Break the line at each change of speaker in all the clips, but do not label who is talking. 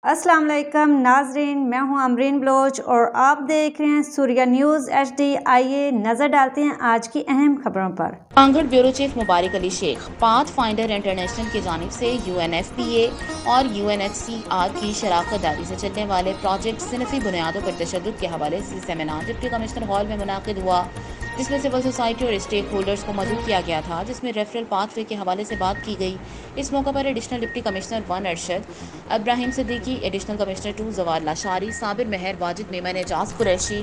अस्सलाम वालेकुम नाजरीन, मैं हूं अमरीन बलोच और आप देख रहे हैं सूर्या न्यूज़ HD। आइए नज़र डालते हैं आज की अहम खबरों पर।
कांगड़ bureau chief Mubarak Ali Sheikh Pathfinder International की जानिब से UNFPA और UNHCR की शराकत दारी से चलने वाले प्रोजेक्ट सिनफी बुनियादों पर तशद्दुद के हवाले से सेमिनार डिप्टी कमिश्नर हॉल में मुनाकिद हुआ, जिसमें सिविल सोसाइटी और स्टेक होल्डर्स को मदऊ किया गया था, जिसमें रेफरल पाथवे के हवाले से बात की गई। इस मौके पर additional deputy commissioner 1 Arshad Ibrahim Siddiqui, additional commissioner 2 जवार लाशारी, साबिर मेहर, वाजिद मेमन, एजाज कुरैशी,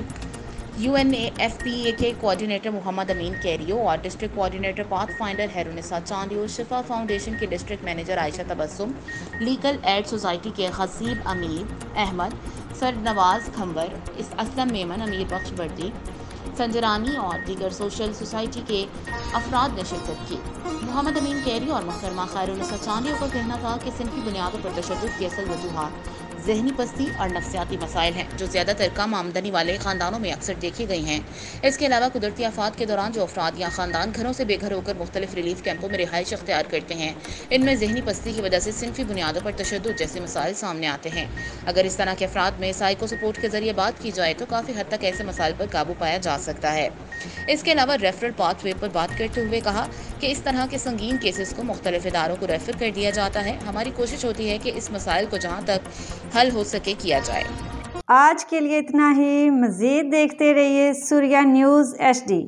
UNFPA के कोऑर्डिनेटर मोहम्मद अमीन कैरियो और डिस्ट्रिक्ट कोऑर्डिनेटर पाथ फाइंडर हैरुनिसा चांदी, शिफा फाउंडेशन के district manager Ayesha Tabassum, legal aid society के खसीब अमीर अहमद, सर नवाज खंबर, असलम मेमन, अमीर बख्श बर्दी, संजरानी और दीगर सोशल सोसाइटी के अफराद ने शिरकत की। मोहम्मद अमीन कैरी और मुहतरमा हैरुनिसा चांदी का कहना था कि सिनफी बुनियादों पर तशद्दुद की असल वजूहात ज़हनी पस्ती और नफ्सियाती मसाइल हैं, जो ज़्यादातर कम आमदनी वाले ख़ानदानों में अक्सर देखी गई हैं। इसके अलावा कुदरती आफात के दौरान जो अफराद या ख़ानदान घरों से बेघर होकर मुख्तलिफ रिलीफ कैंपों में रिहाइश अख्तियार करते हैं, इनमें ज़हनी पस्ती की वजह से सिनफी बुनियादों पर तशद्दुद जैसे मसाइल सामने आते हैं। अगर इस तरह के अफराद में साइको सपोर्ट के जरिए बात की जाए तो काफ़ी हद तक ऐसे मसाइल पर काबू पाया जा सकता है। इसके अलावा रेफरल पाथवे पर बात करते हुए कहा कि इस तरह के संगीन केसेस को मुख्तलिफ इदारों को रेफर कर दिया जाता है। हमारी कोशिश होती है कि इस मसाइल को जहाँ तक हल हो सके किया जाए।
आज के लिए इतना ही। मज़ीद देखते रहिए सूर्या न्यूज़ HD।